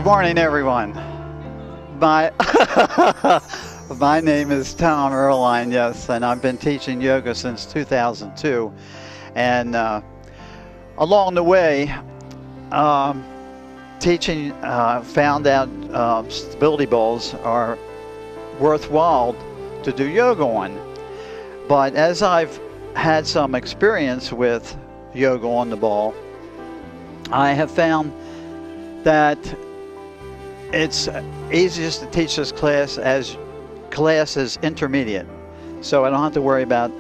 Good morning, everyone. My my name is Tom Erline, yes, and I've been teaching yoga since 2002. And along the way, teaching, found out stability balls are worthwhile to do yoga on. But as I've had some experience with yoga on the ball, I have found that it's easiest to teach this class as intermediate. So I don't have to worry about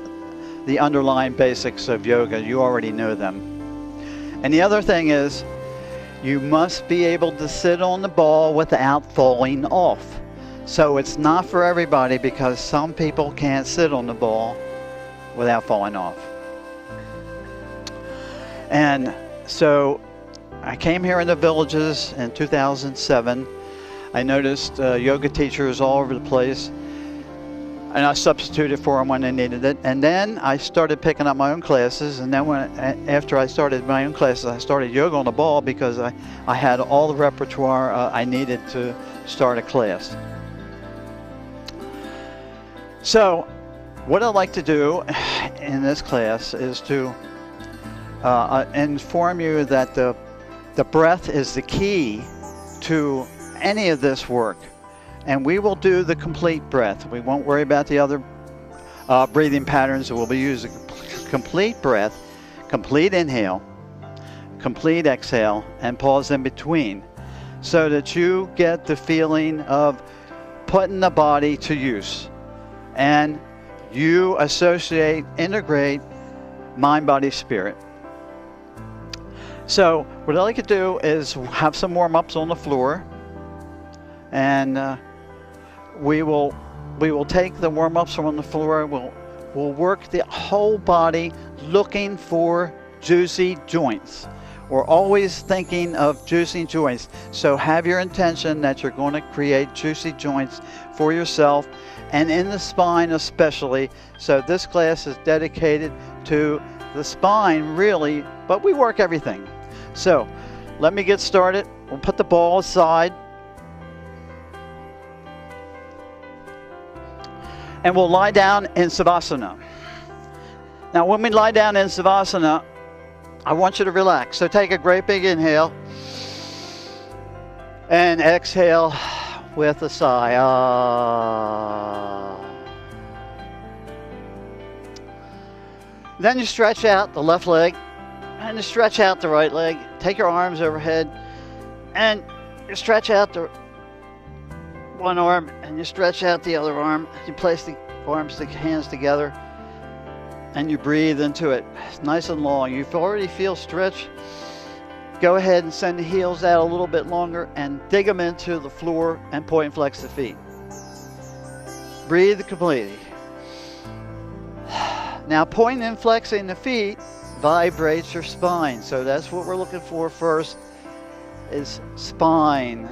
the underlying basics of yoga. You already know them. And the other thing is, you must be able to sit on the ball without falling off. So it's not for everybody, because some people can't sit on the ball without falling off. And so I came here in the villages in 2007. I noticed yoga teachers all over the place, and I substituted for them when they needed it. And then I started picking up my own classes, and then after I started my own classes, I started yoga on the ball because I had all the repertoire I needed to start a class. So what I'd like to do in this class is to inform you that the breath is the key to any of this work, and we will do the complete breath. We won't worry about the other breathing patterns. We'll be using complete breath, complete inhale, complete exhale, and pause in between, so that you get the feeling of putting the body to use, and you integrate mind, body, spirit. So what I like to do is have some warm-ups on the floor, and we will take the warm-ups from on the floor. We'll work the whole body, looking for juicy joints. We're always thinking of juicy joints. So have your intention that you're going to create juicy joints for yourself, and in the spine especially. So this class is dedicated to the spine, really, but we work everything. So let me get started. We'll put the ball aside, and we'll lie down in Savasana. Now when we lie down in Savasana, I want you to relax. So take a great big inhale and exhale with a sigh. Then you stretch out the left leg, and you stretch out the right leg. Take your arms overhead, and you stretch out the one arm, and you stretch out the other arm. You place the arms, the hands together, and you breathe into it. It's nice and long. You already feel stretch. Go ahead and send the heels out a little bit longer, and dig them into the floor, and point and flex the feet. Breathe completely. Now pointing and flexing the feet vibrates your spine. So that's what we're looking for first, is spine.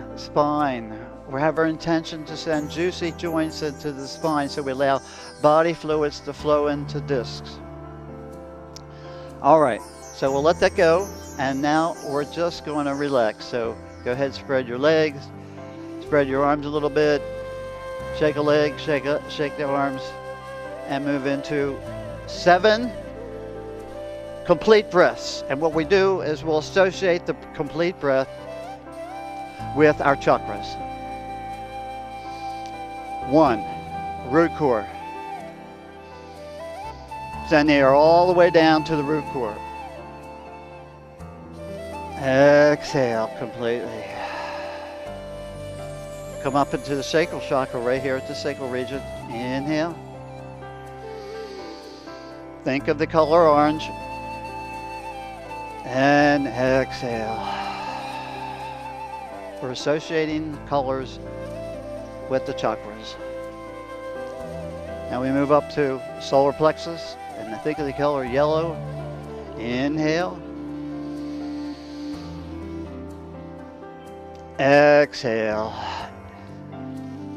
We have our intention to send juicy joints into the spine, so we allow body fluids to flow into discs. All right, so we'll let that go, and now we're just going to relax. So go ahead, spread your legs, spread your arms a little bit, shake a leg, shake the arms, and move into 7 complete breaths. And what we do is we'll associate the complete breath with our chakras. 1, root core. Send the air all the way down to the root core. Exhale completely. Come up into the sacral chakra right here at the sacral region. Inhale. Think of the color orange. And exhale. We're associating colors with the chakras. Now we move up to solar plexus, and think of the color yellow. Inhale. Exhale.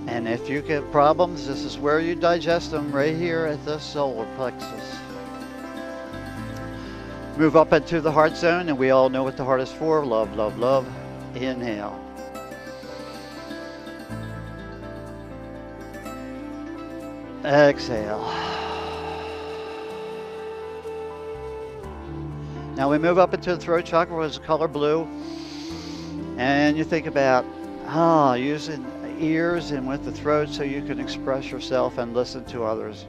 And if you get problems, this is where you digest them, right here at the solar plexus. Move up into the heart zone, and we all know what the heart is for. Love, love, love. Inhale. Exhale. Now we move up into the throat chakra, which is color blue. And you think about using ears and with the throat so you can express yourself and listen to others.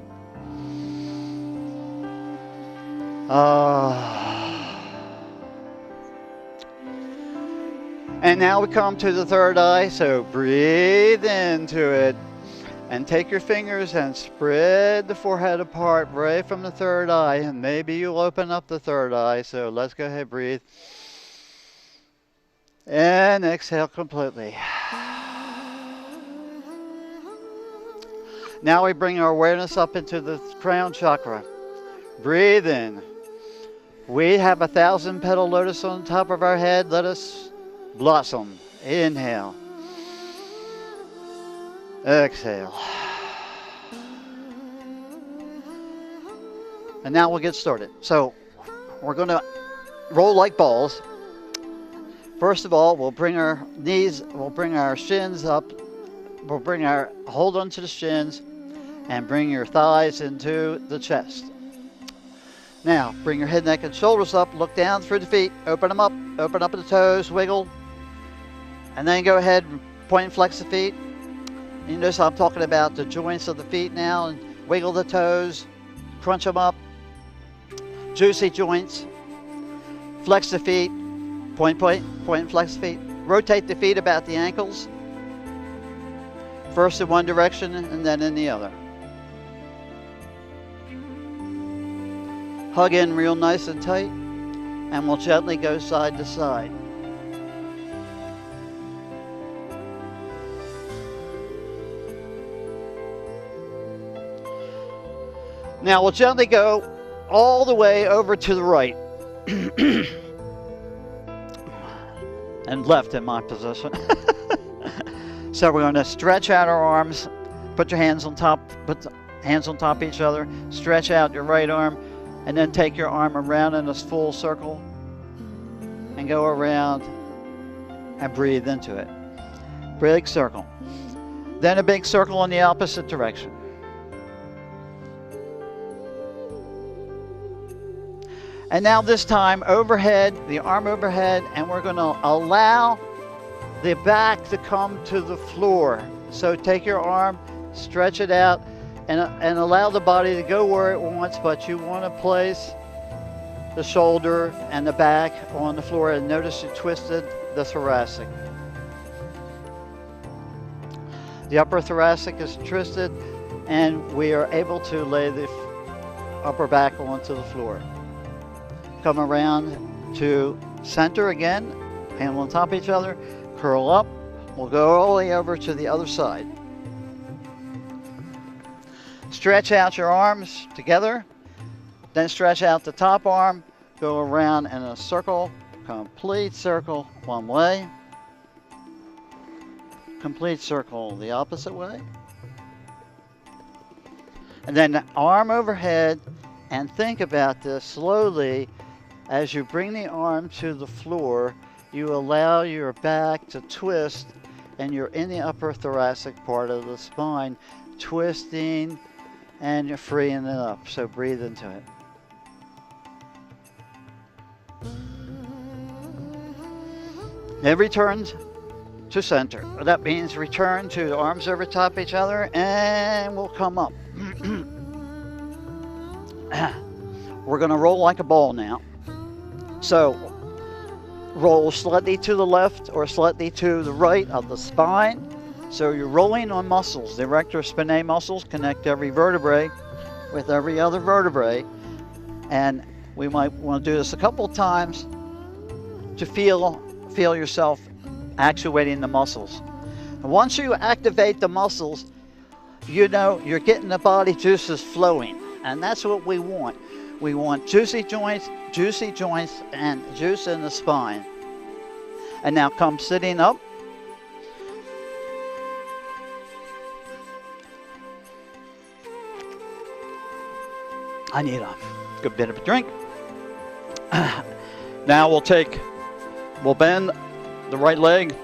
And now we come to the third eye, so breathe into it. And take your fingers and spread the forehead apart right from the third eye. And maybe you'll open up the third eye, so let's go ahead, breathe. And exhale completely. Now we bring our awareness up into the crown chakra. Breathe in. We have 1,000-petal lotus on top of our head. Let us blossom. Inhale. Exhale. And now we'll get started. So we're going to roll like balls. First of all, we'll bring our knees, we'll bring our shins up. We'll bring our, hold on to the shins and bring your thighs into the chest. Now, bring your head, neck, and shoulders up. Look down through the feet. Open them up. Open up the toes. Wiggle. And then go ahead and point and flex the feet. You notice I'm talking about the joints of the feet now. And wiggle the toes. Crunch them up. Juicy joints. Flex the feet. Point, and flex the feet. Rotate the feet about the ankles. First in one direction and then in the other. Hug in real nice and tight, and we'll gently go side to side. Now we'll gently go all the way over to the right. And left in my position. So we're going to stretch out our arms. Put your hands on top, of each other. Stretch out your right arm. And then take your arm around in a full circle and go around and breathe into it. Big circle. Then a big circle in the opposite direction. And now this time overhead, the arm overhead, and we're going to allow the back to come to the floor. So take your arm, stretch it out, and allow the body to go where it wants, but you want to place the shoulder and the back on the floor, and notice you twisted the thoracic. The upper thoracic is twisted, and we are able to lay the upper back onto the floor. Come around to center again, hands on top of each other, curl up. We'll go all the way over to the other side. Stretch out your arms together, then stretch out the top arm, go around in a circle, complete circle one way, complete circle the opposite way, and then arm overhead, and think about this slowly. As you bring the arm to the floor, you allow your back to twist, and you're in the upper thoracic part of the spine, twisting, and you're freeing it up. So breathe into it. Then return to center. That means return to the arms over top of each other, and we'll come up. We're going to roll like a ball now. So roll slightly to the left or slightly to the right of the spine. So you're rolling on muscles. The erector spinae muscles connect every vertebrae with every other vertebrae. And we might want to do this a couple of times to feel yourself actuating the muscles. And once you activate the muscles, you know you're getting the body juices flowing. And that's what we want. We want juicy joints, and juice in the spine. And now come sitting up. I need a good bit of a drink. Now we'll bend the right leg,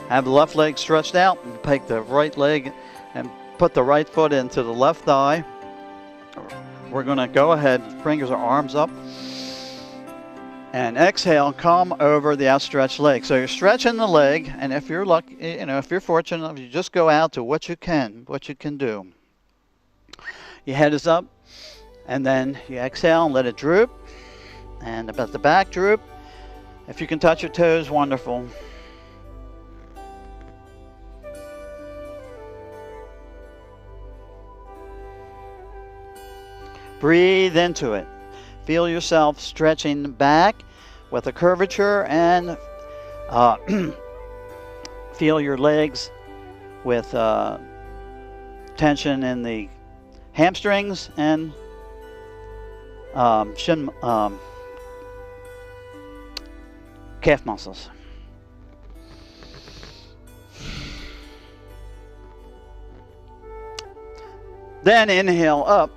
have the left leg stretched out, and take the right leg and put the right foot into the left thigh. We're going to go ahead, bring our arms up, and exhale, come over the outstretched leg. So you're stretching the leg, and if you're lucky, if you're fortunate enough, you just go out to what you can do. Your head is up, and then you exhale and let it droop, and about the back droop. If you can touch your toes, wonderful. Breathe into it. Feel yourself stretching back with a curvature, and feel your legs with tension in the hamstrings and calf muscles. Then inhale up.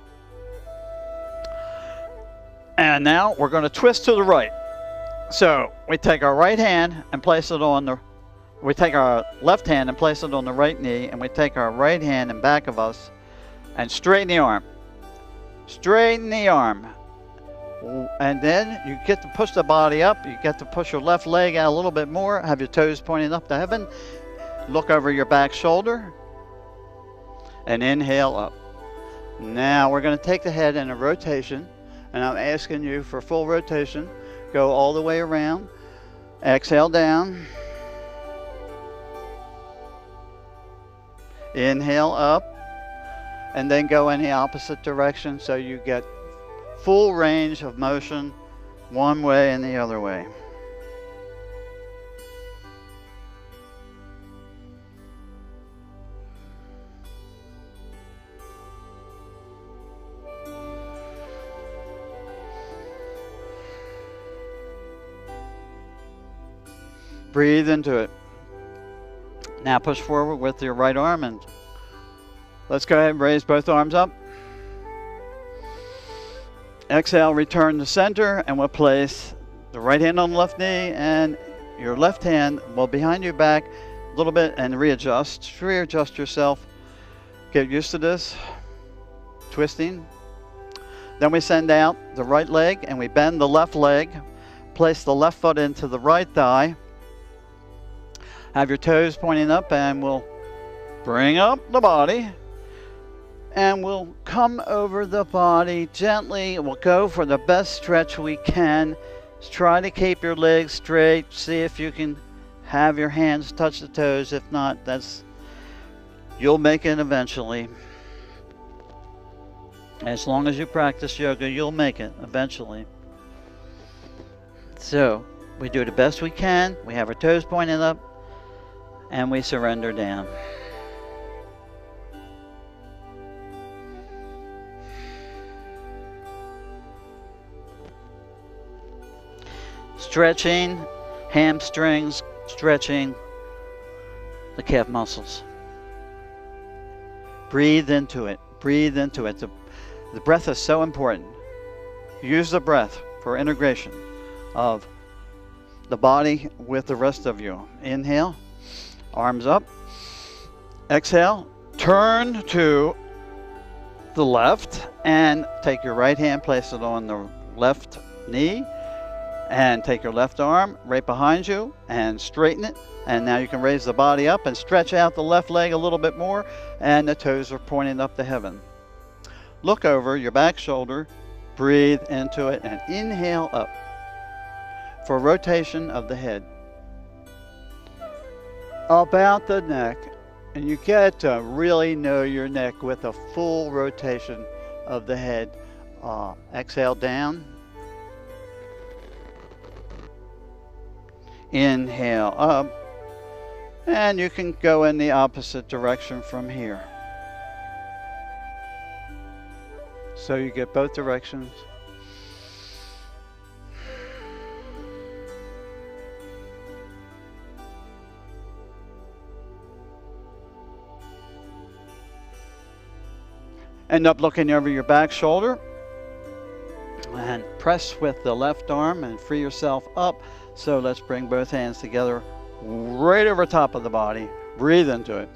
And now we're going to twist to the right. So we take our right hand and place it on the, we take our left hand and place it on the right knee, and we take our right hand in back of us and straighten the arm. Straighten the arm. And then you get to push the body up. You get to push your left leg out a little bit more. Have your toes pointing up to heaven. Look over your back shoulder. And inhale up. Now we're going to take the head in a rotation. And I'm asking you for full rotation. Go all the way around. Exhale down. Inhale up. And then go in the opposite direction so you get full range of motion one way and the other way. Breathe into it. Now push forward with your right arm, and let's go ahead and raise both arms up. Exhale, return to center, and we'll place the right hand on the left knee and your left hand well behind your back a little bit, and readjust yourself. Get used to this. Twisting. Then we send out the right leg and we bend the left leg. Place the left foot into the right thigh. Have your toes pointing up, and we'll bring up the body. And we'll come over the body gently. We'll go for the best stretch we can. Just try to keep your legs straight. See if you can have your hands touch the toes. If not, you'll make it eventually. As long as you practice yoga, you'll make it eventually. So we do the best we can. We have our toes pointed up, and we surrender down. Stretching hamstrings, stretching the calf muscles. Breathe into it. Breathe into it. The breath is so important. Use the breath for integration of the body with the rest of you. Inhale, arms up. Exhale, turn to the left and take your right hand, place it on the left knee, and take your left arm right behind you and straighten it. And now you can raise the body up and stretch out the left leg a little bit more, and the toes are pointing up to heaven. Look over your back shoulder, breathe into it, and inhale up for rotation of the head. About the neck, and you get to really know your neck with a full rotation of the head. Exhale down. Inhale up. And you can go in the opposite direction from here. So you get both directions. End up looking over your back shoulder and press with the left arm and free yourself up. So let's bring both hands together right over top of the body. Breathe into it.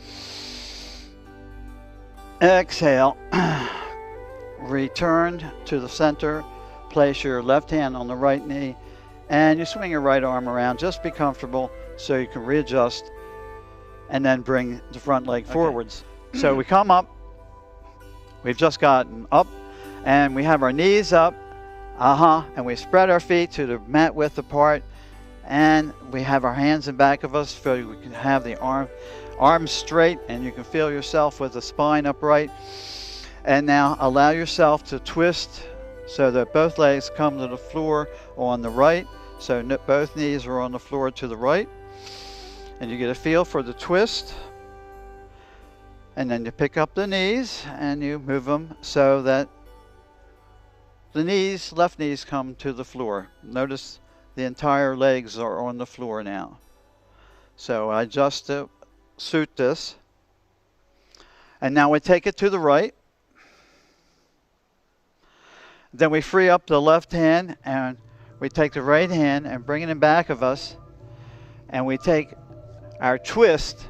Exhale. Return to the center. Place your left hand on the right knee, and you swing your right arm around. Just be comfortable so you can readjust, and then bring the front leg forwards. So we come up. We've just gotten up, and we have our knees up. And we spread our feet to the mat width apart, and we have our hands in back of us so we can have the arms straight, and you can feel yourself with the spine upright. And now allow yourself to twist so that both legs come to the floor on the right, so both knees are on the floor to the right, and you get a feel for the twist. And then you pick up the knees and you move them so that the knees, left knees, come to the floor. Notice the entire legs are on the floor now. So I adjust to suit this. And now we take it to the right. Then we free up the left hand, and we take the right hand and bring it in back of us. And we take our twist.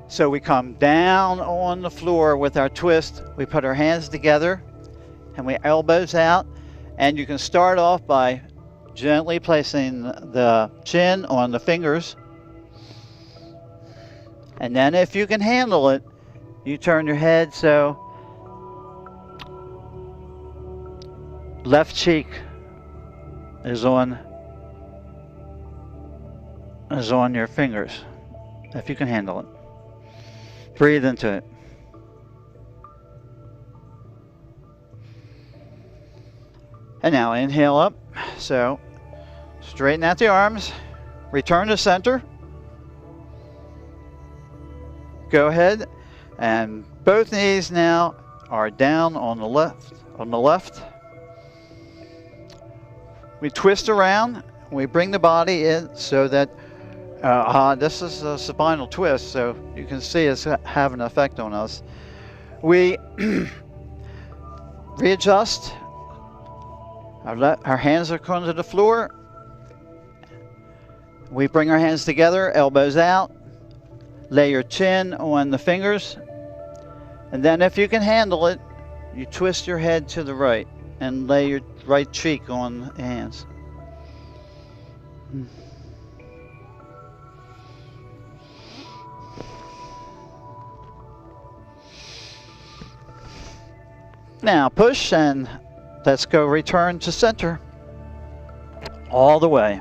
So we come down on the floor with our twist. We put our hands together, and we elbows out, and you can start off by gently placing the chin on the fingers, and then if you can handle it, you turn your head so left cheek is on your fingers, if you can handle it. Breathe into it. And now inhale up. So straighten out the arms. Return to center. Go ahead. And both knees now are down on the left. We twist around. We bring the body in so that this is a spinal twist, so you can see it's having an effect on us. We readjust. Our hands are going to the floor. We bring our hands together, elbows out. Lay your chin on the fingers. And then if you can handle it, you twist your head to the right and lay your right cheek on the hands. Now push, and let's go return to center. All the way.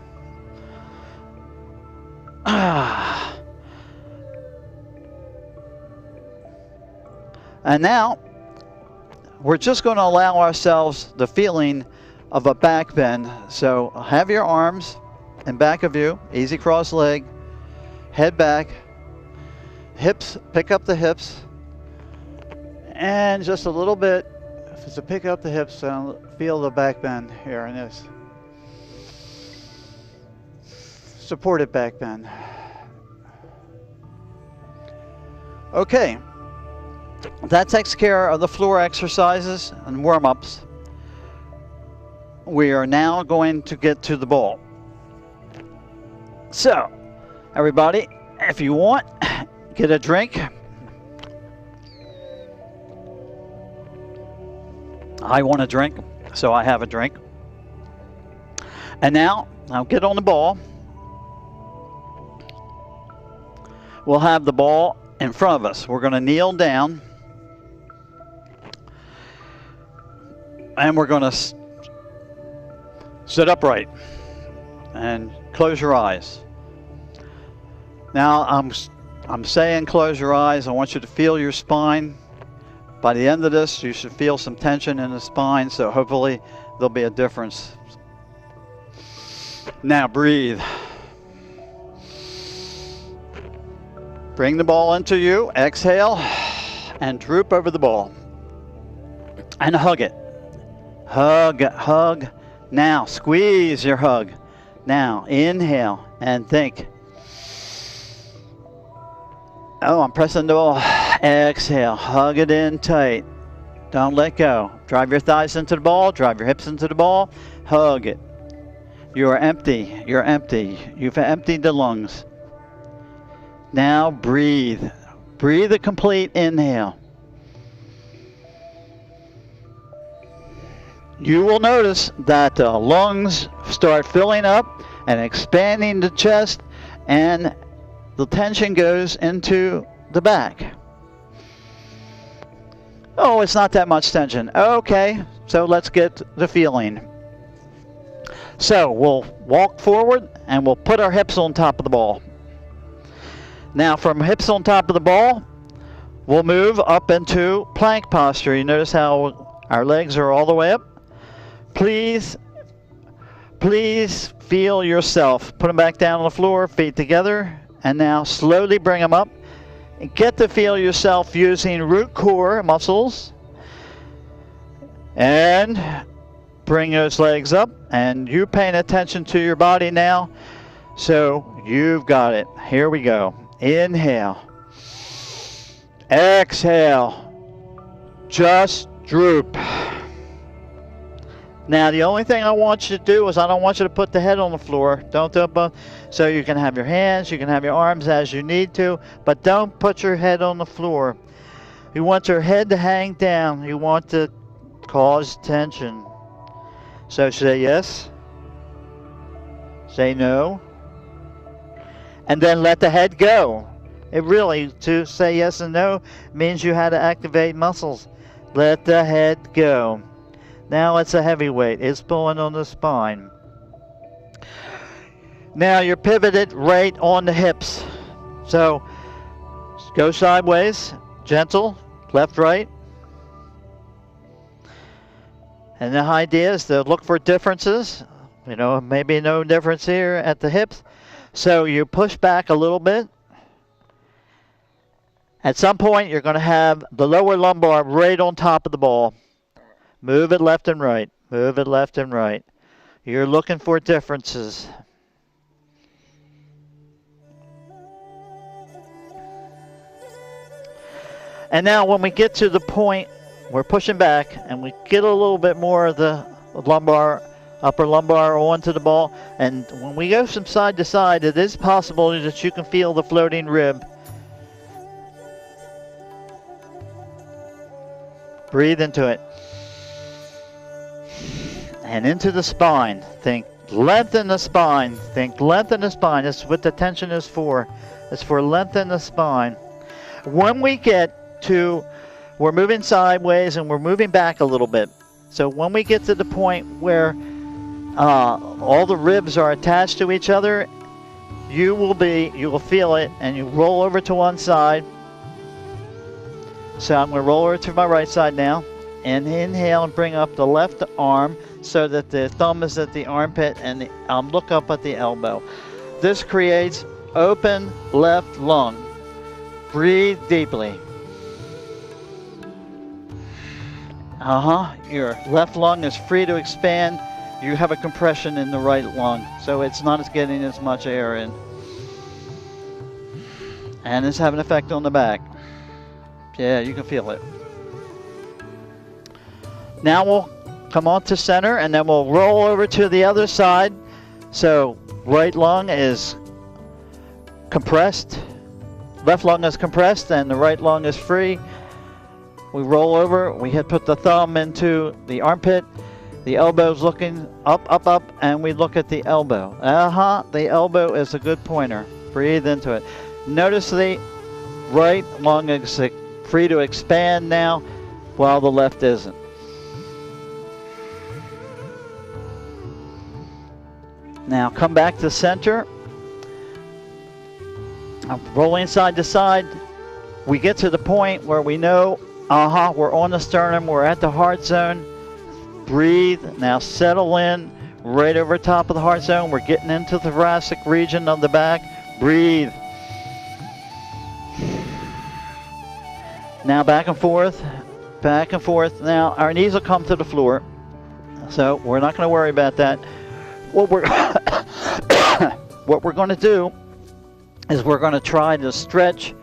And now we're just going to allow ourselves the feeling of a back bend. So have your arms in back of you, easy cross leg, head back, hips, pick up the hips, and just a little bit. If it's to pick up the hips, feel the back bend here in this. Supported back bend. Okay, that takes care of the floor exercises and warm-ups. We are now going to get to the ball. So, everybody, if you want, get a drink. I want a drink, so I have a drink. And now, I'll get on the ball. We'll have the ball in front of us. We're going to kneel down. And we're going to sit upright and close your eyes. Now, I'm saying close your eyes. I want you to feel your spine. By the end of this, you should feel some tension in the spine, so hopefully there'll be a difference. Now breathe. Bring the ball into you. Exhale and droop over the ball. And hug it. Hug, hug. Now squeeze your hug. Now inhale and think. Oh, I'm pressing the ball. Exhale, hug it in tight. Don't let go. Drive your thighs into the ball, drive your hips into the ball, hug it. You are empty, you're empty. You've emptied the lungs. Now breathe. Breathe a complete inhale. you will notice that the lungs start filling up and expanding the chest, and the tension goes into the back. Oh, it's not that much tension. Okay, so let's get the feeling. So we'll walk forward and we'll put our hips on top of the ball. Now from hips on top of the ball, we'll move up into plank posture. You notice how our legs are all the way up? Please feel yourself. Put them back down on the floor, feet together, and now slowly bring them up. And get to feel yourself using root core muscles. And bring those legs up, and you paying attention to your body now. So you've got it. Here we go. Inhale. Exhale. Just droop. Now the only thing I want you to do is I don't want you to put the head on the floor. Don't do it. So you can have your hands, you can have your arms as you need to, but don't put your head on the floor. You want your head to hang down. You want to cause tension. So say yes, say no, and then let the head go. It really, to say yes and no means you had to activate muscles. Let the head go. Now it's a heavy weight. It's pulling on the spine. Now you're pivoted right on the hips. So go sideways, gentle, left, right. And the idea is to look for differences. You know, maybe no difference here at the hips. So you push back a little bit. At some point, you're going to have the lower lumbar right on top of the ball. Move it left and right. Move it left and right. You're looking for differences. And now when we get to the point, we're pushing back and we get a little bit more of the lumbar, upper lumbar onto the ball. And when we go from side to side, it is possible that you can feel the floating rib. Breathe into it. And into the spine. Think lengthen the spine. Think lengthen the spine. That's what the tension is for. It's for lengthen the spine. When we get to, we're moving sideways and we're moving back a little bit. So when we get to the point where all the ribs are attached to each other, you will feel it, and you roll over to one side. So I'm going to roll over to my right side now, and inhale and bring up the left arm so that the thumb is at the armpit and look up at the elbow. This creates open left lung. Breathe deeply. Your left lung is free to expand. You have a compression in the right lung, so it's not getting as much air in. And it's having an effect on the back. Yeah, you can feel it. Now we'll come on to center, and then we'll roll over to the other side. So right lung is compressed, left lung is compressed, and the right lung is free. We roll over, we put the thumb into the armpit, the elbow's looking up, and we look at the elbow. The elbow is a good pointer. Breathe into it. Notice the right lung is free to expand now, while the left isn't. Now come back to center. I'm rolling side to side. We get to the point where we know, we're on the sternum, we're at the heart zone. Breathe. Now settle in right over top of the heart zone. We're getting into the thoracic region of the back. Breathe. Now back and forth, back and forth. Now our knees will come to the floor, so we're not going to worry about that. What we're going to do is we're going to try to stretch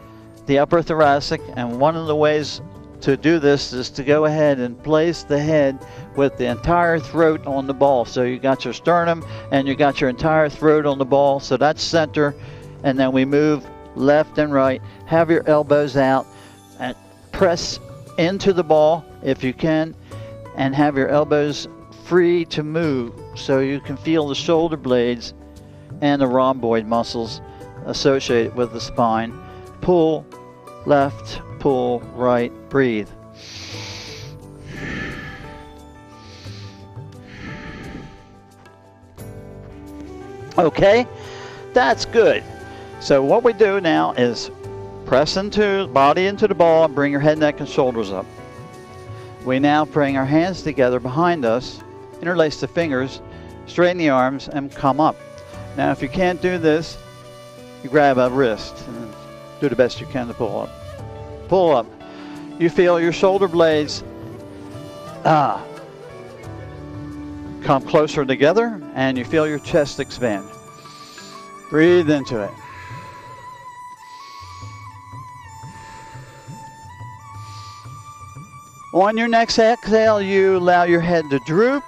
the upper thoracic, and one of the ways to do this is to go ahead and place the head with the entire throat on the ball. So you got your sternum and you got your entire throat on the ball, so that's center. And then we move left and right. Have your elbows out and press into the ball if you can, and have your elbows free to move, so you can feel the shoulder blades and the rhomboid muscles associated with the spine. Pull left, pull right, breathe. Okay, that's good. So what we do now is press body into the ball and bring your head, neck, and shoulders up. We now bring our hands together behind us, interlace the fingers, straighten the arms, and come up. Now if you can't do this, you grab a wrist and do the best you can to pull up. Pull up. You feel your shoulder blades come closer together, and you feel your chest expand. Breathe into it. On your next exhale, you allow your head to droop.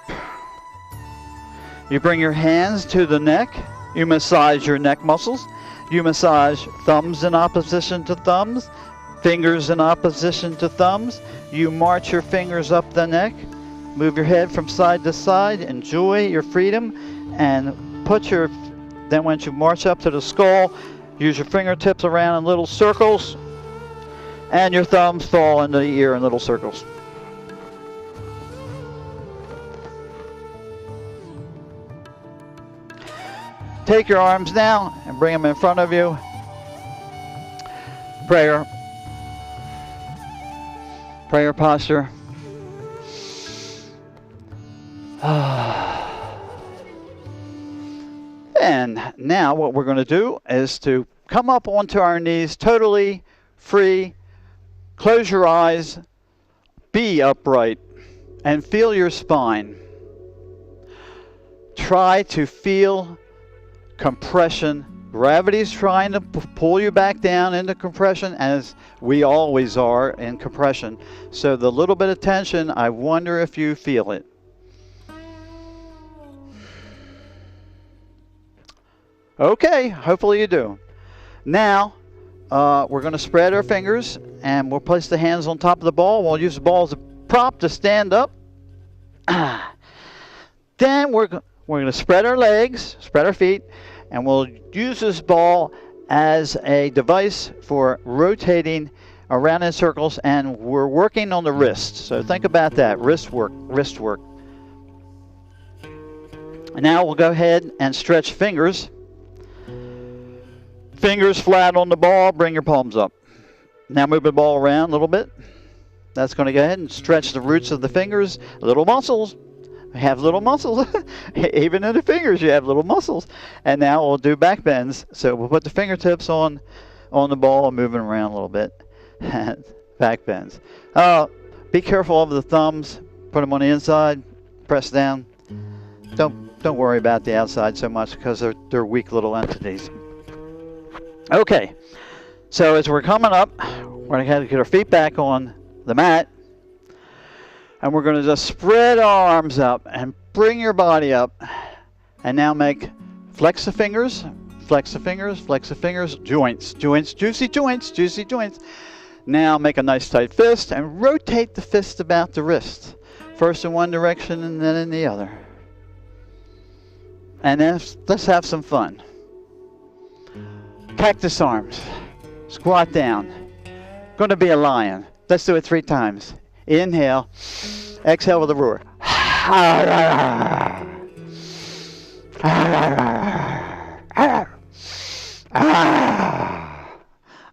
You bring your hands to the neck. You massage your neck muscles. You massage thumbs in opposition to thumbs, fingers in opposition to thumbs. You march your fingers up the neck. Move your head from side to side. Enjoy your freedom. And then once you march up to the skull, use your fingertips around in little circles. And your thumbs fall into the ear in little circles. Take your arms now and bring them in front of you. Prayer posture. And now what we're going to do is to come up onto our knees totally free. Close your eyes. Be upright and feel your spine. Try to feel compression. Gravity's trying to pull you back down into compression, as we always are in compression. So the little bit of tension, I wonder if you feel it. Okay, hopefully you do. Now, we're going to spread our fingers, and we'll place the hands on top of the ball. We'll use the ball as a prop to stand up. Then we're going to spread our legs, spread our feet, and we'll use this ball as a device for rotating around in circles, and we're working on the wrist. So think about that, wrist work. And now we'll go ahead and stretch fingers. Fingers flat on the ball, bring your palms up. Now move the ball around a little bit. That's going to go ahead and stretch the roots of the fingers, little muscles. Have little muscles. Even in the fingers you have little muscles. And now we'll do back bends. So we'll put the fingertips on the ball and moving around a little bit. Back bends. Be careful of the thumbs. Put them on the inside. Press down. Don't worry about the outside so much, because they're weak little entities. Okay. So as we're coming up, we're going to get our feet back on the mat. And we're going to just spread our arms up and bring your body up. And now flex the fingers, joints, juicy joints. Now make a nice tight fist and rotate the fist about the wrist. First in one direction and then in the other. And then let's have some fun. Cactus arms, squat down. Going to be a lion. Let's do it 3 times. Inhale, exhale with a roar.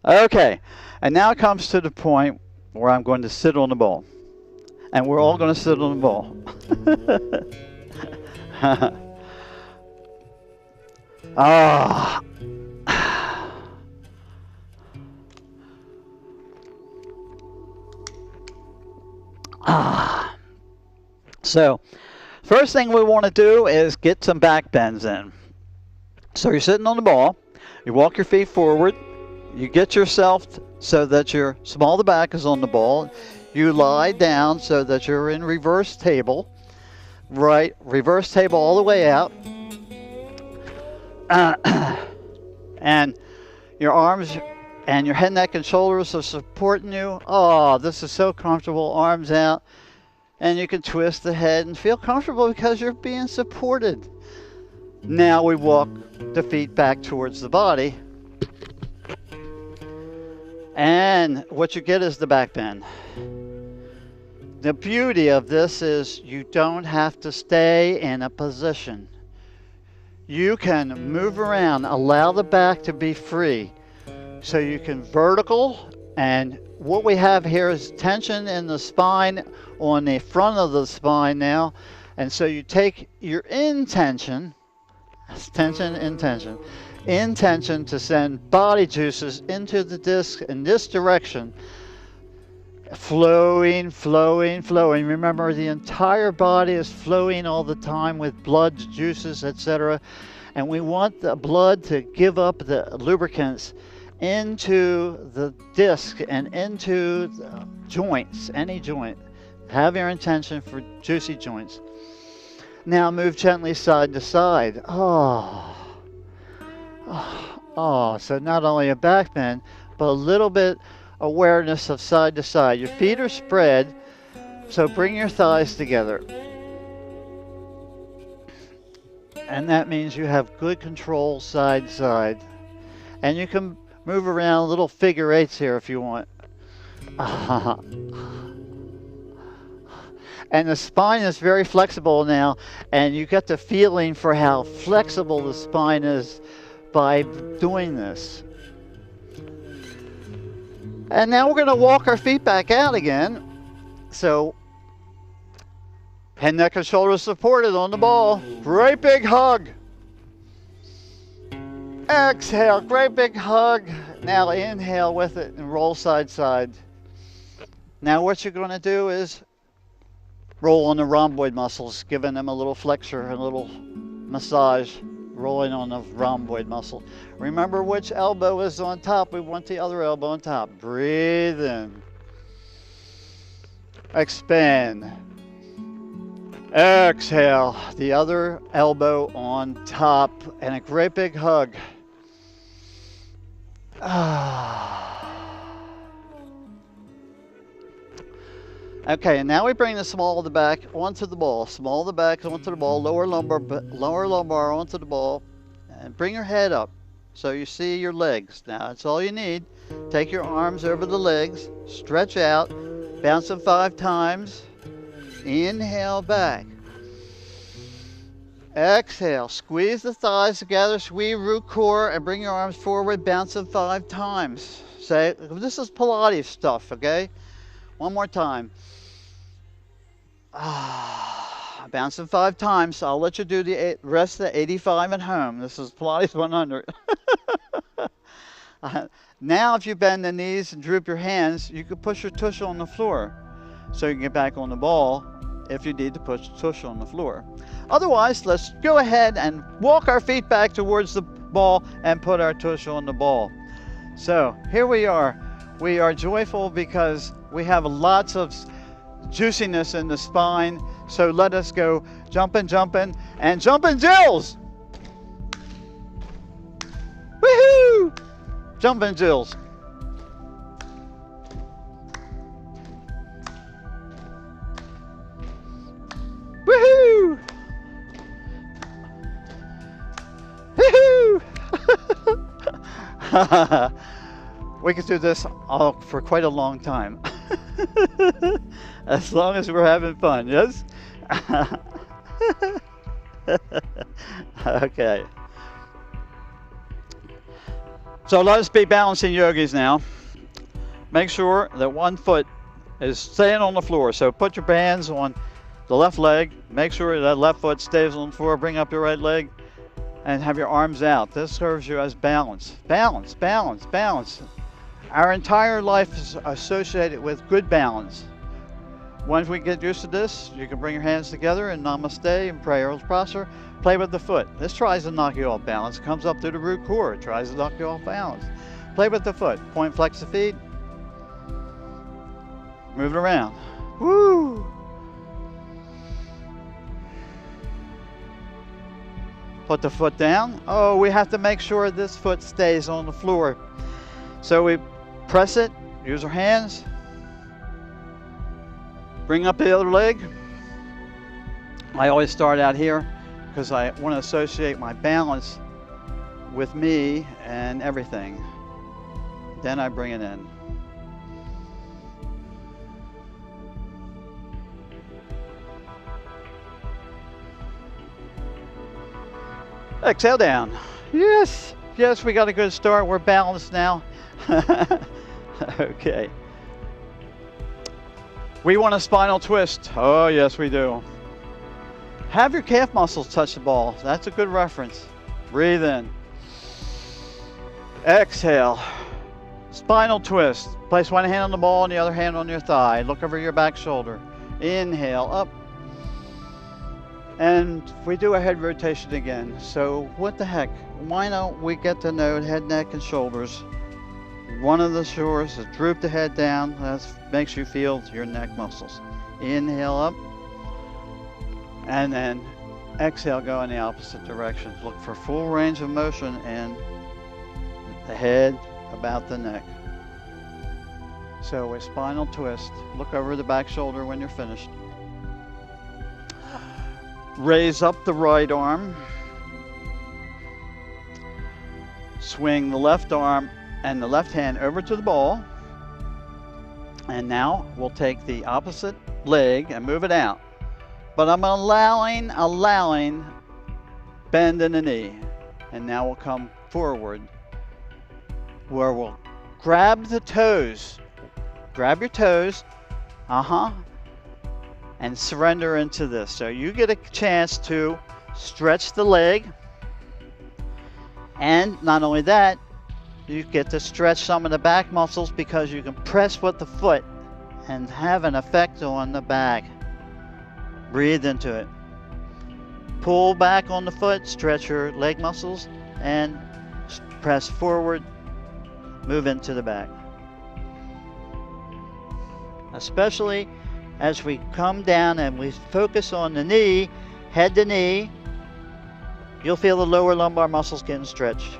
Okay, and now it comes to the point where I'm going to sit on the ball. And we're all going to sit on the ball. So, first thing we want to do is get some back bends in. So you're sitting on the ball, you walk your feet forward, you get yourself so that your small of the back is on the ball, you lie down so that you're in reverse table, right, reverse table all the way out, and your arms and your head, neck, and shoulders are supporting you. Oh, this is so comfortable, arms out. And you can twist the head and feel comfortable because you're being supported. Now we walk the feet back towards the body. And what you get is the back bend. The beauty of this is you don't have to stay in a position. You can move around, allow the back to be free. So you can vertical, and what we have here is tension in the spine on the front of the spine now. And so you take your intention, intention to send body juices into the disc in this direction. Flowing, flowing, flowing. Remember, the entire body is flowing all the time with blood, juices, etc. And we want the blood to give up the lubricants into the disc and into the joints, any joint. Have your intention for juicy joints. Now move gently side to side. Oh, so not only a back bend, but a little bit awareness of side to side. Your feet are spread, so bring your thighs together. And that means you have good control side to side. And you can move around little figure eights here if you want. And the spine is very flexible now, and you get the feeling for how flexible the spine is by doing this. And now we're going to walk our feet back out again. So, head, neck, and shoulders supported on the ball. Great big hug. Exhale, great big hug. Now inhale with it and roll side to side. Now what you're going to do is roll on the rhomboid muscles, giving them a little flexor, a little massage, rolling on the rhomboid muscle. Remember which elbow is on top. We want the other elbow on top. Breathe in. Expand. Exhale. The other elbow on top. And a great big hug. Okay, and now we bring the small of the back onto the ball. Small of the back onto the ball, lower lumbar onto the ball, and bring your head up so you see your legs. Now that's all you need. Take your arms over the legs, stretch out, bounce them 5 times. Inhale back. Exhale, squeeze the thighs together, squeeze root core, and bring your arms forward, bounce them 5 times. Say, this is Pilates stuff, okay? One more time. Bounce them 5 times. I'll let you do the rest of the 85 at home. This is Pilates 100. Now if you bend the knees and droop your hands, you can push your tush on the floor. So you can get back on the ball if you need to push the tush on the floor. Otherwise, let's go ahead and walk our feet back towards the ball and put our tush on the ball. So here we are. We are joyful because we have lots of juiciness in the spine. So let us go jumping, jumping, and jumping jills. Woohoo! Jumping jills. Woohoo! Woohoo! We could do this for quite a long time. As long as we're having fun, yes? Okay. So let us be balancing yogis now. Make sure that one foot is staying on the floor. So put your hands on the left leg. Make sure that left foot stays on the floor. Bring up your right leg and have your arms out. This serves you as balance. Balance, balance, balance. Our entire life is associated with good balance. Once we get used to this, you can bring your hands together in namaste and prayer posture. Play with the foot. This tries to knock you off balance. Comes up to the root core. It tries to knock you off balance. Play with the foot. Point, flex the feet. Move it around. Woo! Put the foot down. Oh, we have to make sure this foot stays on the floor. So we press it, use our hands. Bring up the other leg. I always start out here because I want to associate my balance with me and everything. Then I bring it in. Exhale down. Yes, yes, we got a good start. We're balanced now. Okay. We want a spinal twist. Oh, yes, we do. Have your calf muscles touch the ball. That's a good reference. Breathe in. Exhale. Spinal twist. Place one hand on the ball and the other hand on your thigh. Look over your back shoulder. Inhale, up. And we do a head rotation again. So what the heck? Why don't we get to know head, neck, and shoulders? One of the shoulders, droop the head down. That makes you feel your neck muscles. Inhale up. And then exhale, go in the opposite direction. Look for full range of motion and the head about the neck. So a spinal twist. Look over the back shoulder when you're finished. Raise up the right arm. Swing the left arm and the left hand over to the ball. And now we'll take the opposite leg and move it out. But I'm allowing bend in the knee. And now we'll come forward where we'll grab the toes. Grab your toes. And surrender into this. So you get a chance to stretch the leg. And not only that, you get to stretch some of the back muscles because you can press with the foot and have an effect on the back. Breathe into it. Pull back on the foot, stretch your leg muscles, and press forward, move into the back. Especially as we come down and we focus on the knee, head to knee, you'll feel the lower lumbar muscles getting stretched.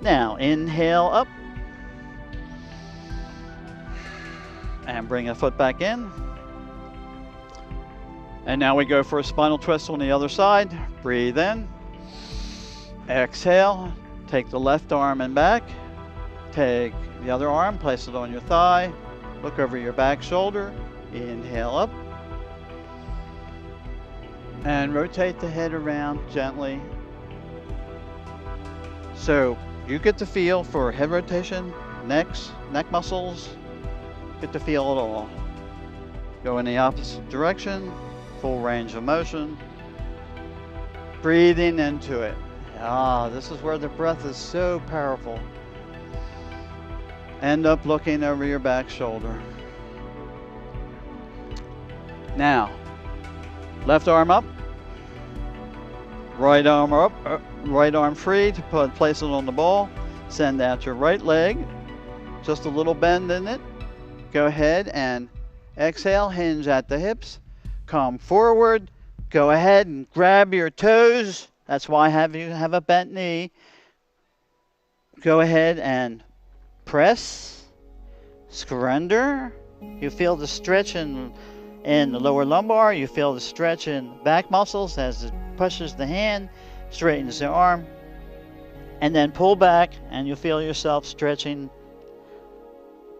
Now, inhale up. And bring a foot back in. And now we go for a spinal twist on the other side. Breathe in. Exhale. Take the left arm and back. Take the other arm, place it on your thigh. Look over your back shoulder. Inhale up. And rotate the head around gently. So you get to feel for head rotation, neck muscles. Get to feel it all. Go in the opposite direction, full range of motion. Breathing into it. This is where the breath is so powerful. End up looking over your back shoulder. Now, left arm up, right arm up, right arm free to place it on the ball. Send out your right leg, just a little bend in it. Go ahead and exhale, hinge at the hips, come forward, go ahead and grab your toes. That's why you have a bent knee. Go ahead and press, surrender. You feel the stretch in the lower lumbar. You feel the stretch in back muscles as it pushes the hand, straightens the arm. And then pull back and you'll feel yourself stretching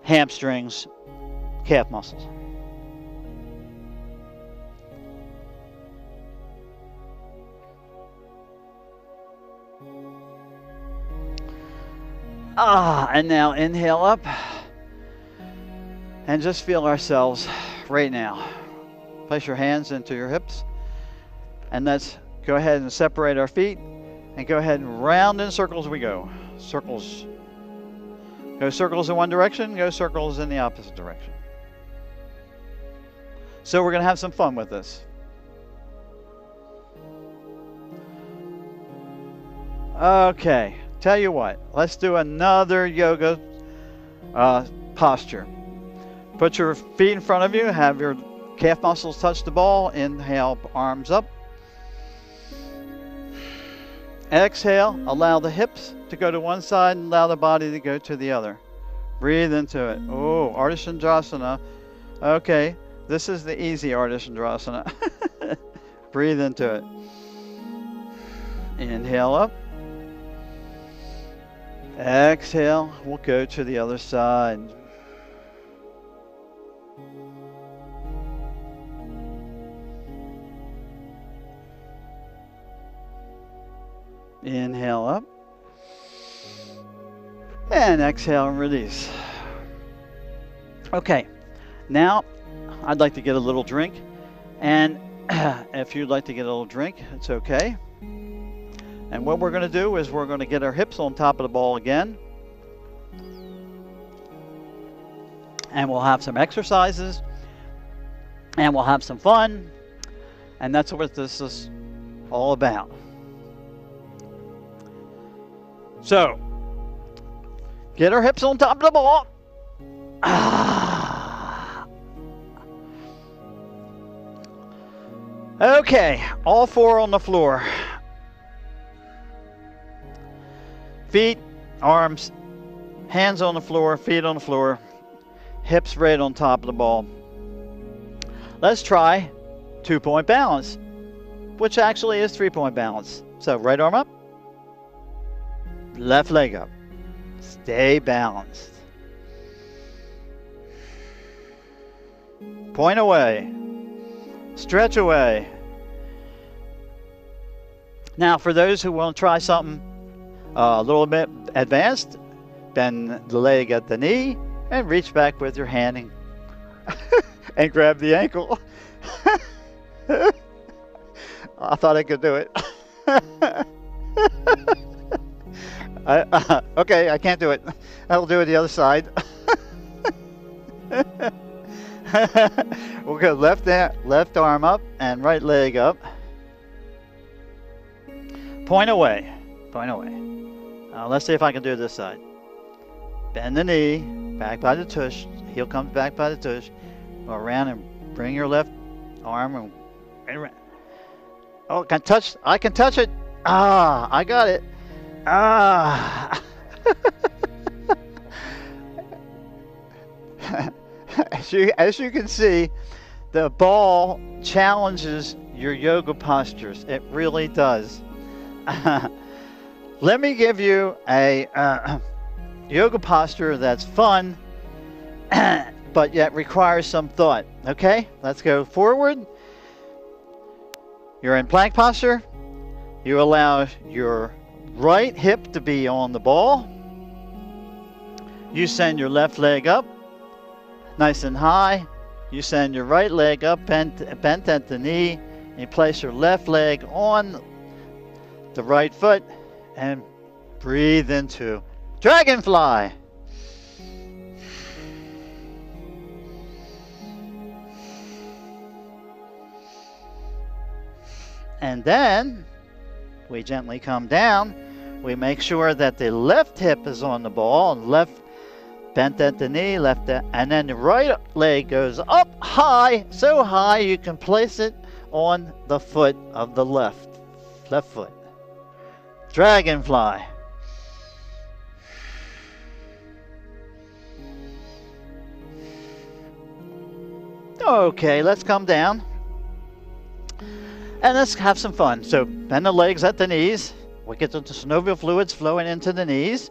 hamstrings, calf muscles. And now inhale up and just feel ourselves right now. Place your hands into your hips and let's go ahead and separate our feet and go ahead and round in circles we go. Circles. Go circles in one direction, go circles in the opposite direction. So we're going to have some fun with this. Okay, tell you what, let's do another yoga posture. Put your feet in front of you, have your calf muscles touch the ball. Inhale, arms up. Exhale, allow the hips to go to one side and allow the body to go to the other. Breathe into it. Oh, Ardha Chandrasana. Okay, this is the easy Ardha Chandrasana. Breathe into it. Inhale up. Exhale, we'll go to the other side. Inhale up. And exhale and release. Okay, now I'd like to get a little drink. And if you'd like to get a little drink, it's okay. And what we're going to do is we're going to get our hips on top of the ball again. And we'll have some exercises. And we'll have some fun. And that's what this is all about. So, get our hips on top of the ball. Okay, all four on the floor. Feet, arms, hands on the floor, feet on the floor, hips right on top of the ball. Let's try 2-point balance, which actually is 3-point balance. So right arm up, left leg up. Stay balanced. Point away. Stretch away. Now for those who want to try something a little bit advanced, bend the leg at the knee and reach back with your hand and grab the ankle. I thought I could do it. Okay, I can't do it. I'll do it the other side. We'll go left arm up and right leg up. Point away. Point away. Let's see if I can do this side. Bend the knee, back by the tush. Heel comes back by the tush. Go around and bring your left arm and around. Oh, I can touch it. Ah, I got it. Ah. As you can see, the ball challenges your yoga postures. It really does. Let me give you a yoga posture that's fun, but yet requires some thought. Okay, let's go forward. You're in plank posture. You allow your right hip to be on the ball. You send your left leg up nice and high. You send your right leg up bent at the knee. You place your left leg on the right foot and breathe into dragonfly. And then we gently come down. We make sure that the left hip is on the ball and left bent at the knee, and then the right leg goes up high, so high you can place it on the foot of the left foot. Dragonfly. Okay, let's come down. And let's have some fun. So bend the legs at the knees. We get the synovial fluids flowing into the knees.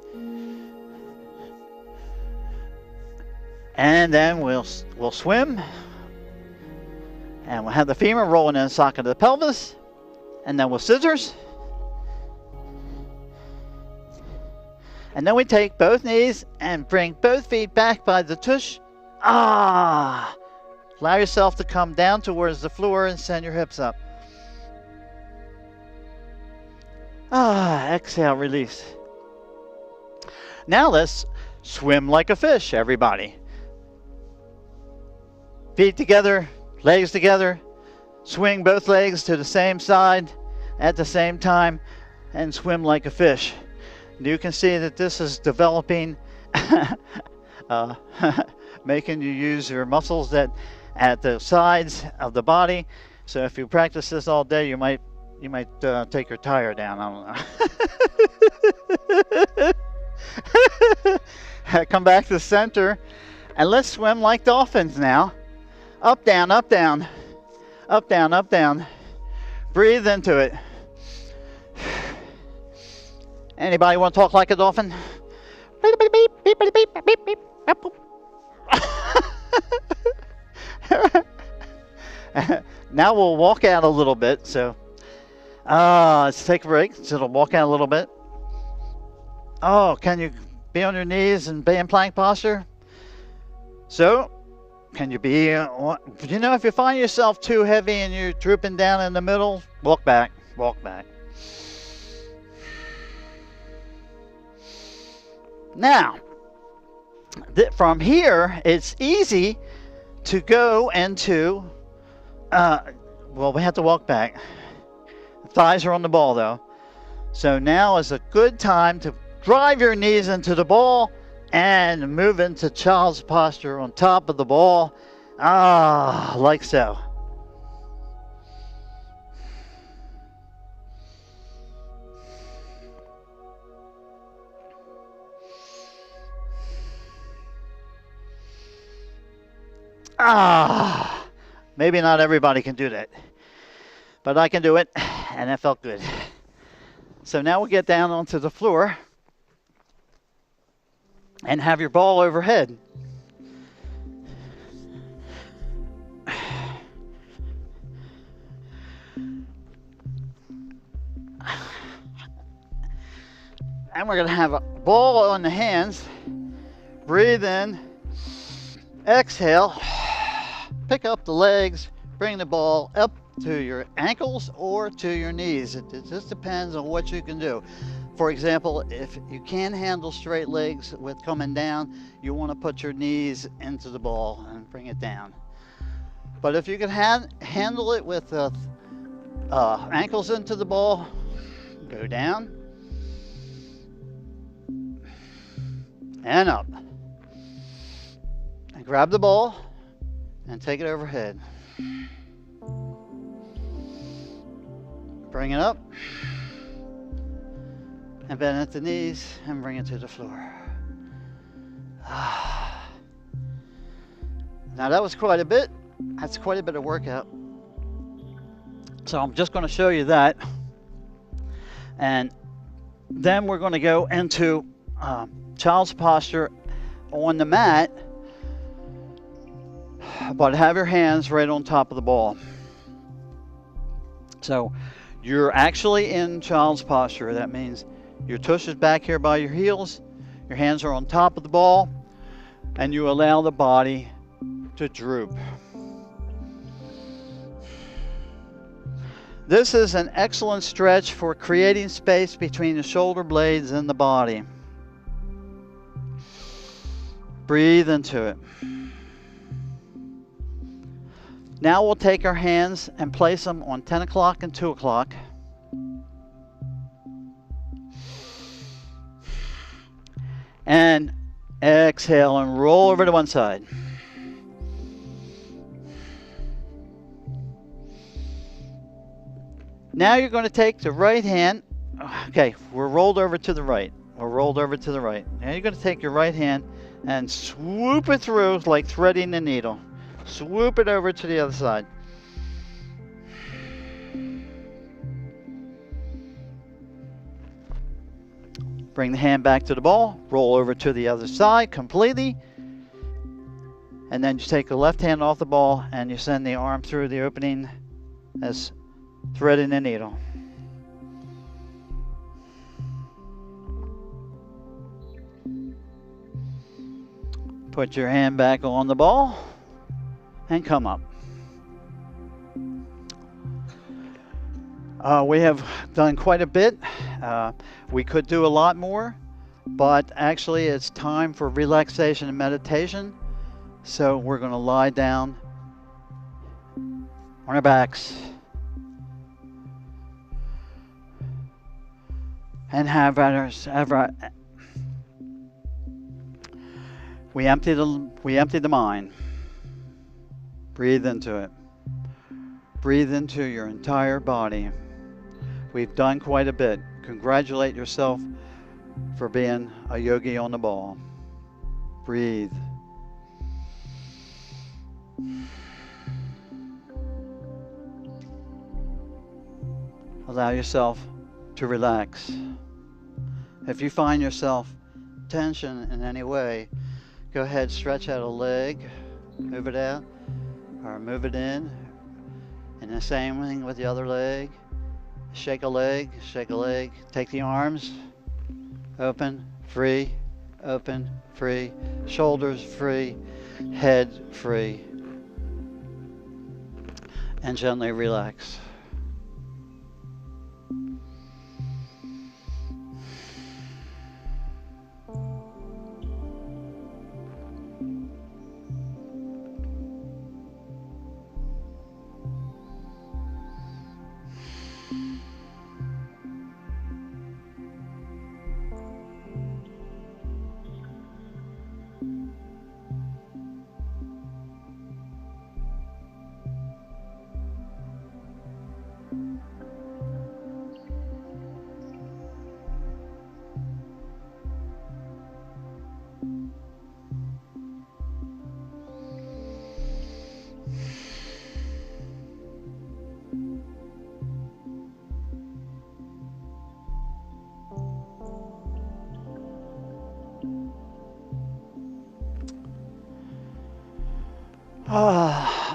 And then we'll swim. And we'll have the femur rolling in the socket of the pelvis. And then we'll scissors. And then we take both knees and bring both feet back by the tush. Ah! Allow yourself to come down towards the floor and send your hips up. Ah, exhale, release. Now let's swim like a fish, everybody. Feet together, legs together. Swing both legs to the same side at the same time and swim like a fish. You can see that this is developing, making you use your muscles that at the sides of the body. So if you practice this all day, you might You might take your tire down. I don't know. Come back to the center, and let's swim like dolphins now. Up, down, up, down. Up, down, up, down. Breathe into it. Anybody want to talk like a dolphin? Now we'll walk out a little bit. So let's take a break. So it'll walk out a little bit. Oh, can you be on your knees and be in plank posture? So, can you be, you know, if you find yourself too heavy and you're drooping down in the middle, walk back, walk back. Now, from here, it's easy to go into, well, we have to walk back. The thighs are on the ball, though. So now is a good time to drive your knees into the ball and move into child's posture on top of the ball. Like so. Maybe not everybody can do that, but I can do it, and that felt good. So now we'll get down onto the floor and have your ball overhead. And we're going to have a ball on the hands. Breathe in. Exhale. Pick up the legs. Bring the ball up to your ankles or to your knees. It just depends on what you can do. For example, if you can handle straight legs with coming down, you want to put your knees into the ball and bring it down. But if you can handle it with ankles into the ball, go down and up. And grab the ball and take it overhead. Bring it up. And bend at the knees and bring it to the floor. Now that was quite a bit. That's quite a bit of workout. So I'm just going to show you that. And then we're going to go into child's posture on the mat. But have your hands right on top of the ball. So you're actually in child's posture. That means your tush is back here by your heels. Your hands are on top of the ball. And you allow the body to droop. This is an excellent stretch for creating space between the shoulder blades and the body. Breathe into it. Now we'll take our hands and place them on 10 o'clock and 2 o'clock. And exhale and roll over to one side. Now you're going to take the right hand. Okay, we're rolled over to the right. We're rolled over to the right. Now you're going to take your right hand and swoop it through like threading a needle. Swoop it over to the other side. Bring the hand back to the ball. Roll over to the other side completely. And then you take the left hand off the ball and you send the arm through the opening as threading a needle. Put your hand back on the ball and come up. We have done quite a bit. We could do a lot more, but actually it's time for relaxation and meditation. So we're going to lie down on our backs and we empty the mind. Breathe into it. Breathe into your entire body. We've done quite a bit. Congratulate yourself for being a yogi on the ball. Breathe. Allow yourself to relax. If you find yourself tension in any way, go ahead, stretch out a leg, move it out, or move it in. And the same thing with the other leg. Shake a leg, shake a leg. Take the arms, open, free, open, free. Shoulders free, head free. And gently relax.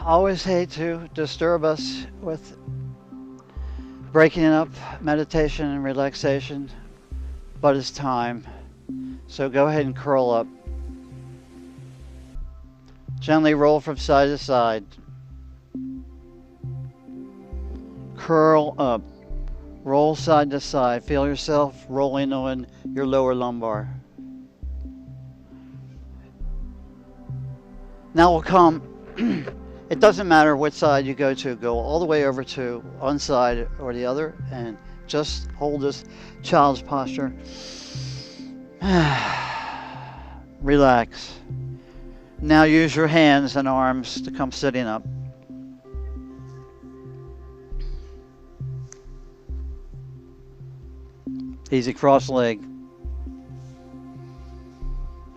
Always hate to disturb us with breaking up meditation and relaxation, but it's time. So go ahead and curl up. Gently roll from side to side. Curl up. Roll side to side. Feel yourself rolling on your lower lumbar. Now we'll come. It doesn't matter which side you go to. Go all the way over to one side or the other and just hold this child's posture. Relax. Now use your hands and arms to come sitting up. Easy cross leg.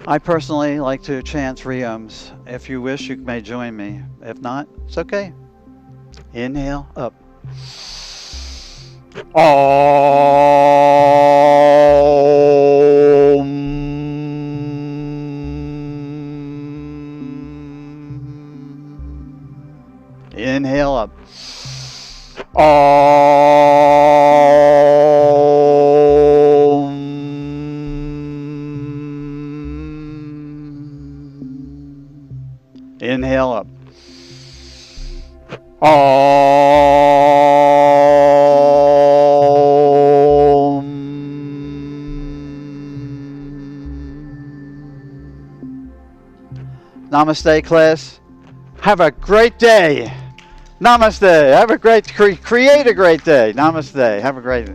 I personally like to chant 3 ohms. If you wish, you may join me. If not, it's okay. Inhale, up. Om. Inhale, up. Inhale up. Namaste, class. Have a great day. Namaste. Have a great, create a great day. Namaste. Have a great day.